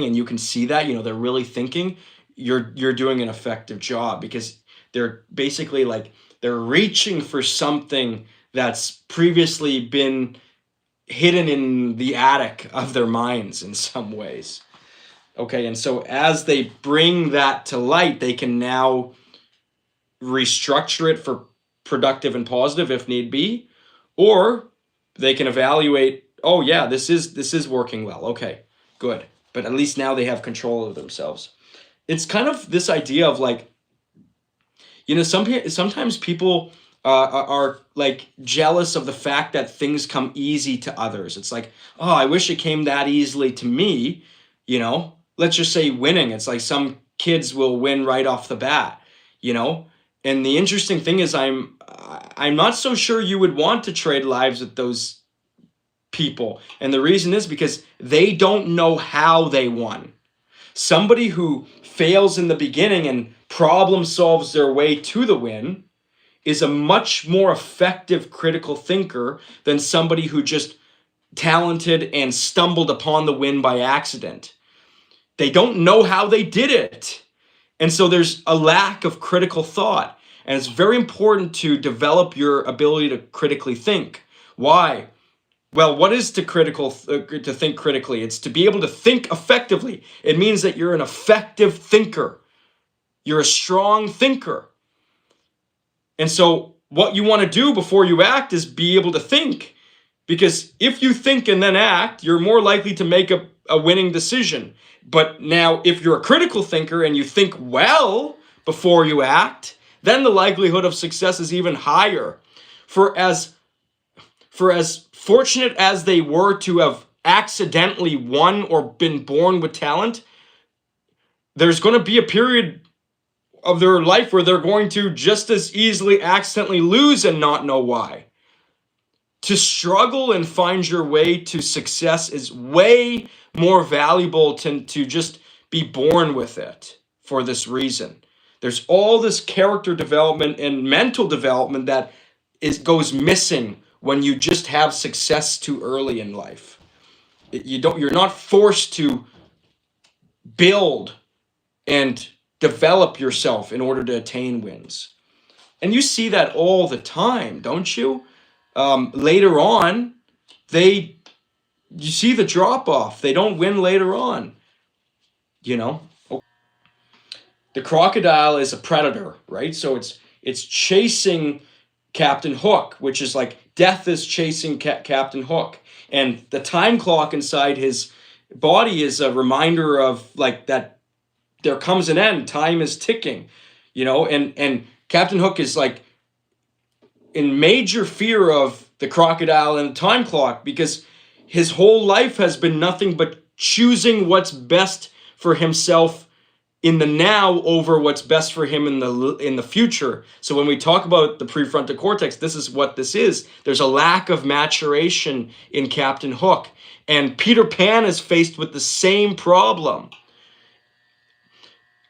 and you can see that, they're really thinking, you're doing an effective job, because they're basically like they're reaching for something that's previously been hidden in the attic of their minds in some ways. Okay, and so as they bring that to light, they can now restructure it for productive and positive if need be, or they can evaluate, oh yeah, this is working well. Okay, good. But at least now they have control of themselves. It's kind of this idea of like, sometimes people are like jealous of the fact that things come easy to others. It's like, oh, I wish it came that easily to me. Let's just say winning. It's like some kids will win right off the bat. And the interesting thing is, I'm not so sure you would want to trade lives with those people. And the reason is because they don't know how they won. Somebody who fails in the beginning and problem solves their way to the win is a much more effective critical thinker than somebody who just talented and stumbled upon the win by accident. They don't know how they did it. And so there's a lack of critical thought. And it's very important to develop your ability to critically think. Why? Well, what is to think critically? It's to be able to think effectively. It means that you're an effective thinker. You're a strong thinker. And so what you want to do before you act is be able to think. Because if you think and then act, you're more likely to make a winning decision. But now, if you're a critical thinker and you think well before you act, then the likelihood of success is even higher. For as fortunate as they were to have accidentally won or been born with talent, there's going to be a period of their life where they're going to just as easily accidentally lose and not know why. To struggle and find your way to success is way more valuable to just be born with it for this reason. There's all this character development and mental development that goes missing when you just have success too early in life. You're not forced to build and develop yourself in order to attain wins. And you see that all the time, don't you? Later on, you see the drop off. They don't win later on. The crocodile is a predator, right? So it's chasing Captain Hook, which is like death is chasing Captain Hook. And the time clock inside his body is a reminder of like that there comes an end. Time is ticking, and Captain Hook is like in major fear of the crocodile and the time clock, because his whole life has been nothing but choosing what's best for himself in the now over what's best for him in the future. So when we talk about the prefrontal cortex, this is what this is. There's a lack of maturation in Captain Hook. And Peter Pan is faced with the same problem.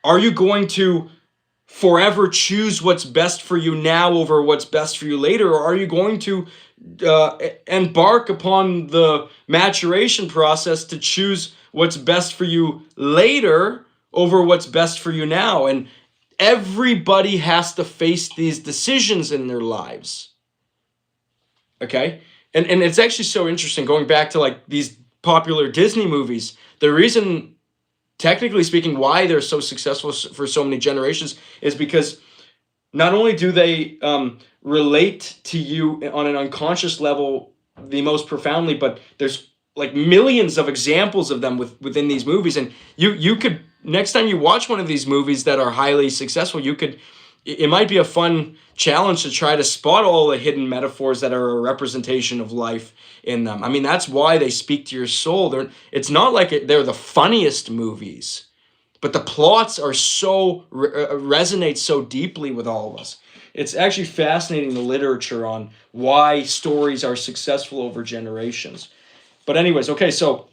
Are you going to forever choose what's best for you now over what's best for you later? Or are you going to embark upon the maturation process to choose what's best for you later over what's best for you now? And everybody has to face these decisions in their lives. Okay? And it's actually so interesting, going back to like these popular Disney movies. The reason, technically speaking, why they're so successful for so many generations is because not only do they relate to you on an unconscious level the most profoundly, but there's like millions of examples of them within these movies. And you could, next time you watch one of these movies that are highly successful, it might be a fun challenge to try to spot all the hidden metaphors that are a representation of life in them. I mean, that's why they speak to your soul. It's not like they're the funniest movies, but the plots are resonate so deeply with all of us. It's actually fascinating, the literature on why stories are successful over generations. But anyways, okay, so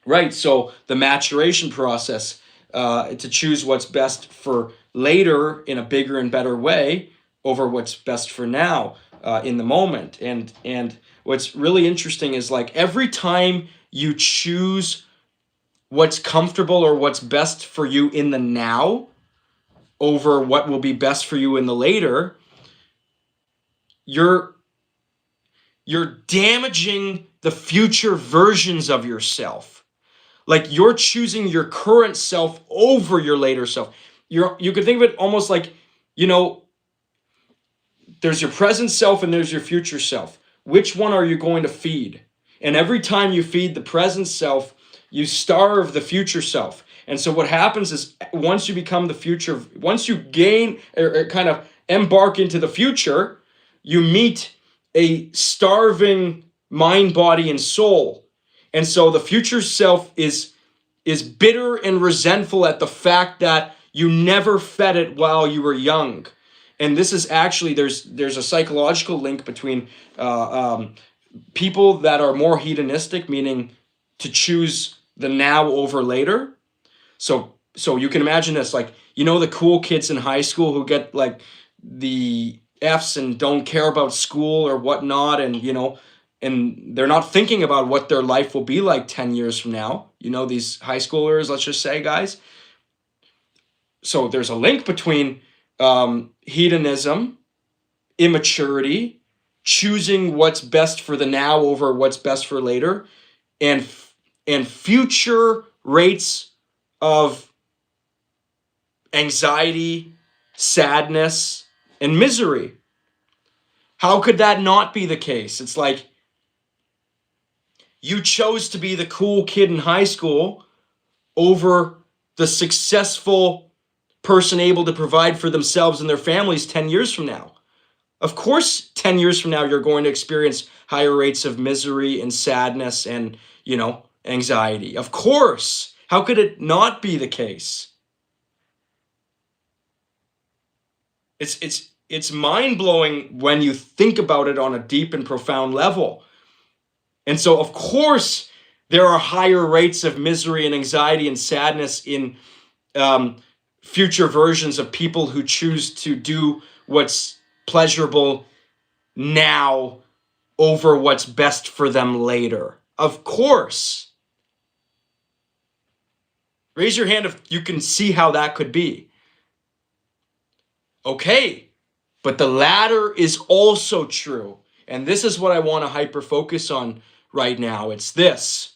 the maturation process to choose what's best for later in a bigger and better way over what's best for now in the moment. And what's really interesting is like every time you choose what's comfortable or what's best for you in the now over what will be best for you in the later, you're damaging the future versions of yourself. Like, you're choosing your current self over your later self. You could think of it almost like, there's your present self and there's your future self. Which one are you going to feed? And every time you feed the present self, you starve the future self. And so what happens is, once you become the future, once you gain or kind of embark into the future, you meet a starving mind, body, and soul. And so the future self is bitter and resentful at the fact that you never fed it while you were young. And this is actually, there's a psychological link between people that are more hedonistic, meaning to choose the now over later. So you can imagine this, like, the cool kids in high school who get like the F's and don't care about school or whatnot, and and they're not thinking about what their life will be like 10 years from now. These high schoolers, let's just say, guys. So there's a link between hedonism, immaturity, choosing what's best for the now over what's best for later, and future rates of anxiety, sadness, and misery. How could that not be the case? It's like, you chose to be the cool kid in high school over the successful person able to provide for themselves and their families 10 years from now. Of course, 10 years from now, you're going to experience higher rates of misery and sadness and, anxiety. Of course. How could it not be the case? It's mind-blowing when you think about it on a deep and profound level. And so, of course, there are higher rates of misery and anxiety and sadness in future versions of people who choose to do what's pleasurable now over what's best for them later. Of course. Raise your hand if you can see how that could be. Okay, but the latter is also true. And this is what I want to hyper-focus on right now. It's this.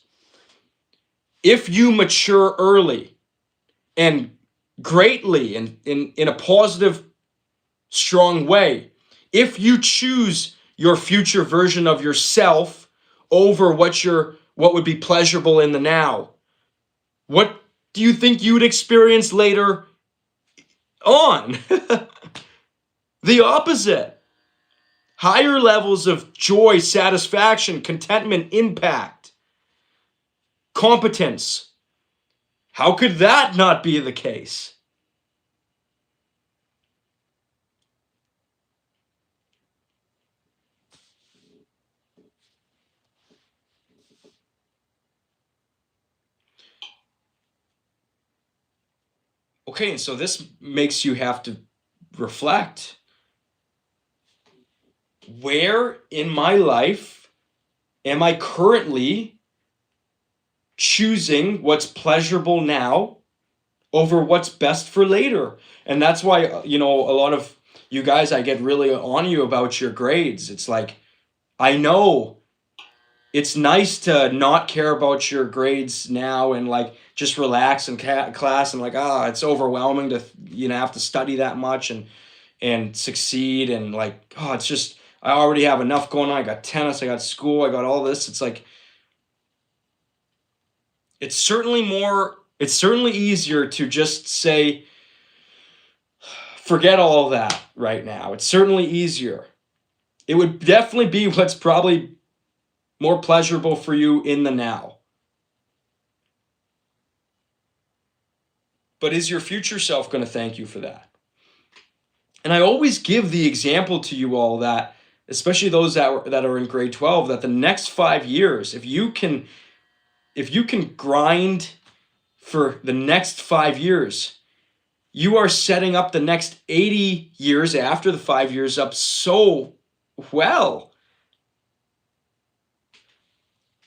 If you mature early and greatly and in a positive, strong way, if you choose your future version of yourself over what would be pleasurable in the now, what do you think you would experience later on? The opposite. Higher levels of joy, satisfaction, contentment, impact, competence. How could that not be the case? Okay, and so this makes you have to reflect. Where in my life am I currently choosing what's pleasurable now over what's best for later? And that's why, a lot of you guys, I get really on you about your grades. It's like, I know it's nice to not care about your grades now and like just relax in class and like, it's overwhelming to, have to study that much and succeed. And like, it's just, I already have enough going on. I got tennis, I got school, I got all this. It's like, it's certainly easier to just say, forget all that right now. It's certainly easier. It would definitely be what's probably more pleasurable for you in the now. But is your future self going to thank you for that? And I always give the example to you all that, especially those that are in grade 12, that the next 5 years, if you can grind for the next 5 years, you are setting up the next 80 years after the 5 years up so well.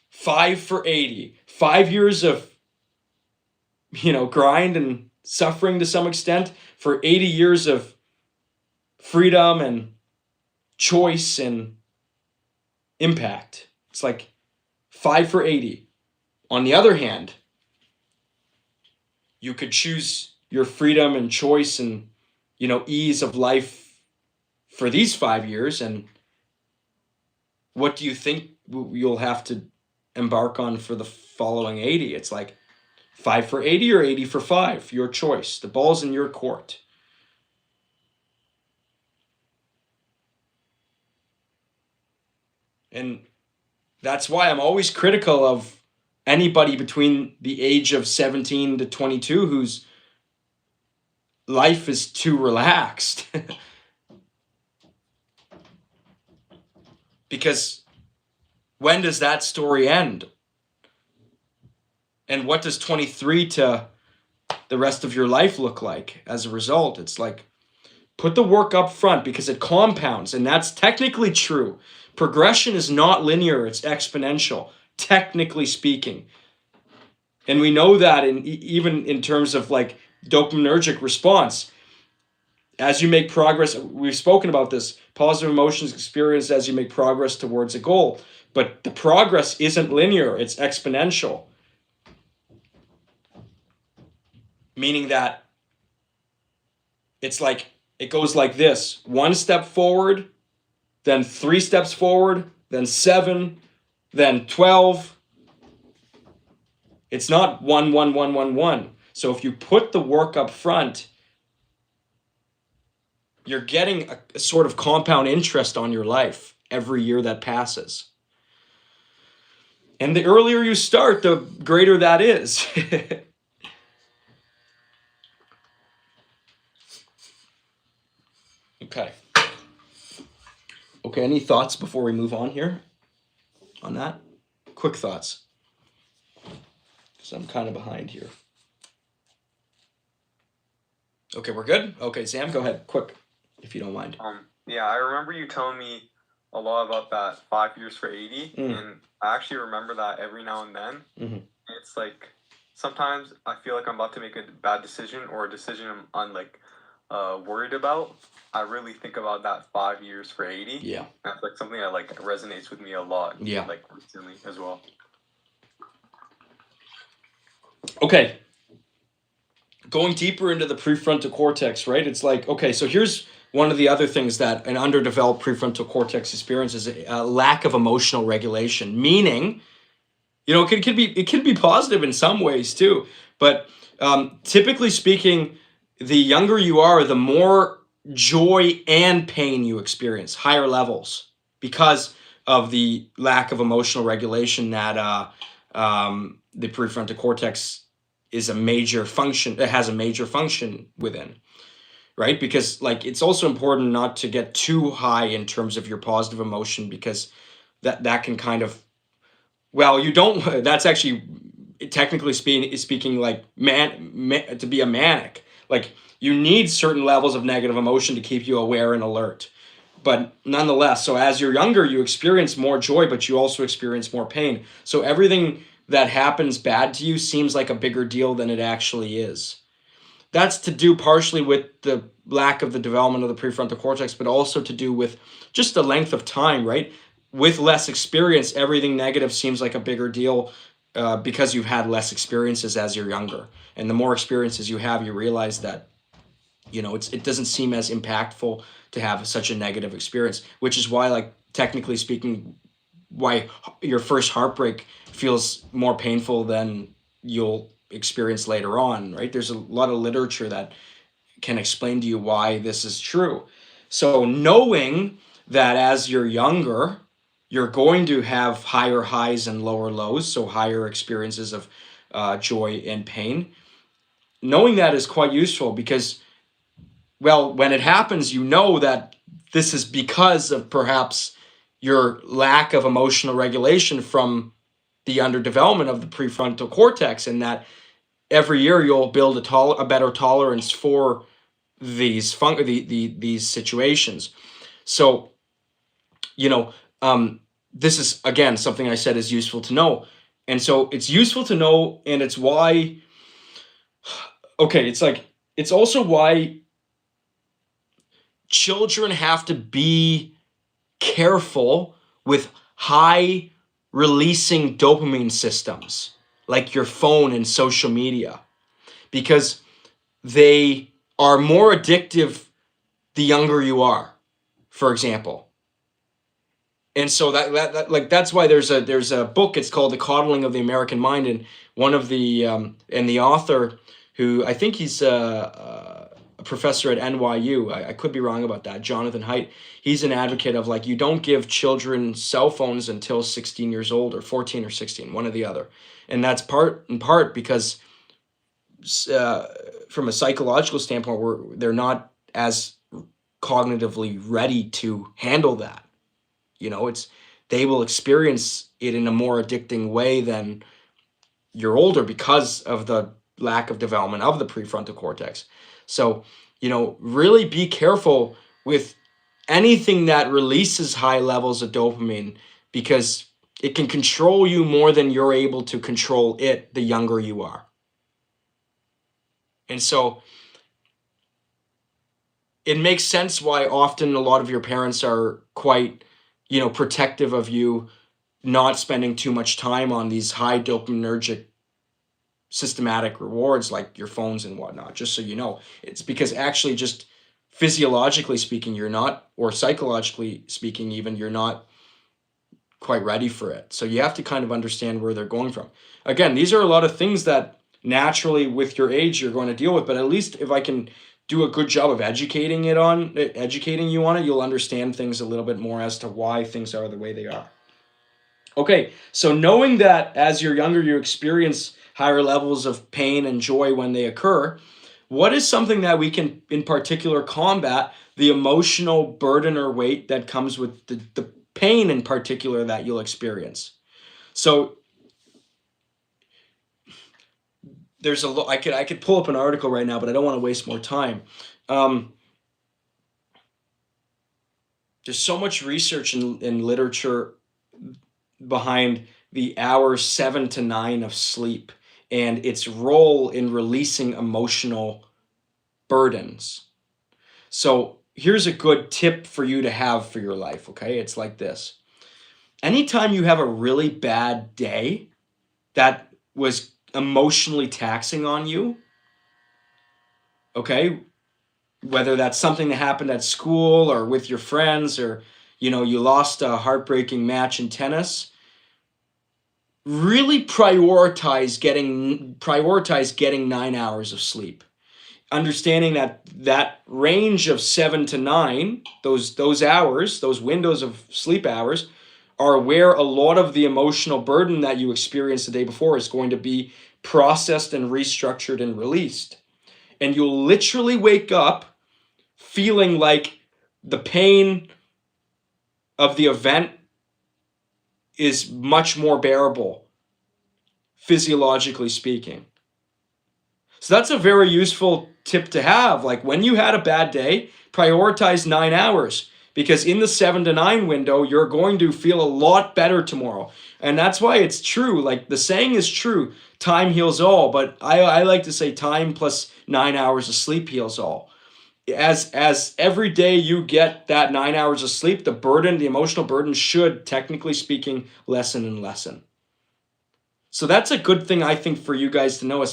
5 for 80. 5 years of grind and suffering to some extent for 80 years of freedom and choice and impact. It's like 5 for 80. On the other hand, you could choose your freedom and choice and, ease of life for these 5 years. And what do you think you'll have to embark on for the following 80? It's like 5 for 80 or 80 for 5, your choice. The ball's in your court. And that's why I'm always critical of anybody between the age of 17 to 22 whose life is too relaxed. Because when does that story end? And what does 23 to the rest of your life look like as a result? It's like, put the work up front because it compounds, and that's technically true. Progression is not linear, it's exponential, technically speaking. And we know that even in terms of like dopaminergic response. As you make progress, we've spoken about this, positive emotions experienced as you make progress towards a goal. But the progress isn't linear, it's exponential. Meaning that it's like, it goes like this: 1 step forward, then 3 steps forward, then 7, then 12. It's not 1, 1, 1, 1, 1. So if you put the work up front, you're getting a sort of compound interest on your life every year that passes. And the earlier you start, the greater that is. Okay. Okay, any thoughts before we move on here on that? Quick thoughts. Because I'm kind of behind here. Okay, we're good? Okay, Sam, go ahead. Quick, if you don't mind. Yeah, I remember you telling me a lot about that 5 years for 80, and I actually remember that every now and then. Mm-hmm. It's like, sometimes I feel like I'm about to make a bad decision or a decision I'm worried about. I really think about that 5 years for 80. Yeah. That's like something that like resonates with me a lot. Yeah. Like recently as well. Okay. Going deeper into the prefrontal cortex, right? It's like, okay, so here's one of the other things that an underdeveloped prefrontal cortex experiences: a lack of emotional regulation. Meaning, it can be positive in some ways too, but typically speaking, the younger you are, the more joy and pain you experience, higher levels, because of the lack of emotional regulation that the prefrontal cortex is a major function. It has a major function within, right? Because like, it's also important not to get too high in terms of your positive emotion, because that can kind of, well, you don't. That's actually technically speaking like to be a manic. Like, you need certain levels of negative emotion to keep you aware and alert. But nonetheless, so as you're younger, you experience more joy, but you also experience more pain. So everything that happens bad to you seems like a bigger deal than it actually is. That's to do partially with the lack of the development of the prefrontal cortex, but also to do with just the length of time, right? With less experience, everything negative seems like a bigger deal because you've had less experiences as you're younger. And the more experiences you have, you realize that, it doesn't seem as impactful to have such a negative experience, which is why, like, technically speaking, why your first heartbreak feels more painful than you'll experience later on, right? There's a lot of literature that can explain to you why this is true. So knowing that as you're younger, you're going to have higher highs and lower lows, so higher experiences of joy and pain. Knowing that is quite useful because, well, when it happens, you know that this is because of perhaps your lack of emotional regulation from the underdevelopment of the prefrontal cortex, and that every year you'll build a better tolerance for these these situations. So, this is, again, something I said is useful to know. And so it's useful to know, and it's why okay, it's also why children have to be careful with high releasing dopamine systems like your phone and social media, because they are more addictive the younger you are, for example. And so that like that's why there's a book. It's called The Coddling of the American Mind, and one of the and the author, who I think he's a professor at NYU. I could be wrong about that. Jonathan Haidt. He's an advocate of, like, you don't give children cell phones until 16 years old, or 14 or 16, one or the other. And that's in part because uh, from a psychological standpoint, they're not as cognitively ready to handle that. They will experience it in a more addicting way than you're older because of the lack of development of the prefrontal cortex. So, really be careful with anything that releases high levels of dopamine, because it can control you more than you're able to control it the younger you are. And so it makes sense why often a lot of your parents are quite, protective of you not spending too much time on these high dopaminergic systematic rewards like your phones and whatnot. Just so you know, it's because actually, just physiologically speaking, you're not, or psychologically speaking even, you're not quite ready for it. So you have to kind of understand where they're going from. Again, these are a lot of things that naturally with your age you're going to deal with, but at least if I can do a good job of educating you on it, you'll understand things a little bit more as to why things are the way they are. Okay, so knowing that as you're younger you experience higher levels of pain and joy when they occur, what is something that we can in particular combat the emotional burden or weight that comes with the pain in particular that you'll experience? So there's I could pull up an article right now, but I don't want to waste more time. There's so much research and literature behind the hours 7 to 9 of sleep and its role in releasing emotional burdens. So here's a good tip for you to have for your life, okay? It's like this. Anytime you have a really bad day that was emotionally taxing on you, okay, whether that's something that happened at school or with your friends, or you lost a heartbreaking match in tennis, really prioritize getting 9 hours of sleep. Understanding that range of 7 to 9, those hours, those windows of sleep hours, are where a lot of the emotional burden that you experienced the day before is going to be processed and restructured and released. And you'll literally wake up feeling like the pain of the event is much more bearable, physiologically speaking. So that's a very useful tip to have. Like, when you had a bad day, prioritize 9 hours, because in the 7 to 9 window, you're going to feel a lot better tomorrow. And that's why it's true. Like, the saying is true, time heals all, but I like to say time plus 9 hours of sleep heals all. As every day you get that 9 hours of sleep, the emotional burden should, technically speaking, lessen and lessen. So that's a good thing, I think, for you guys to know, especially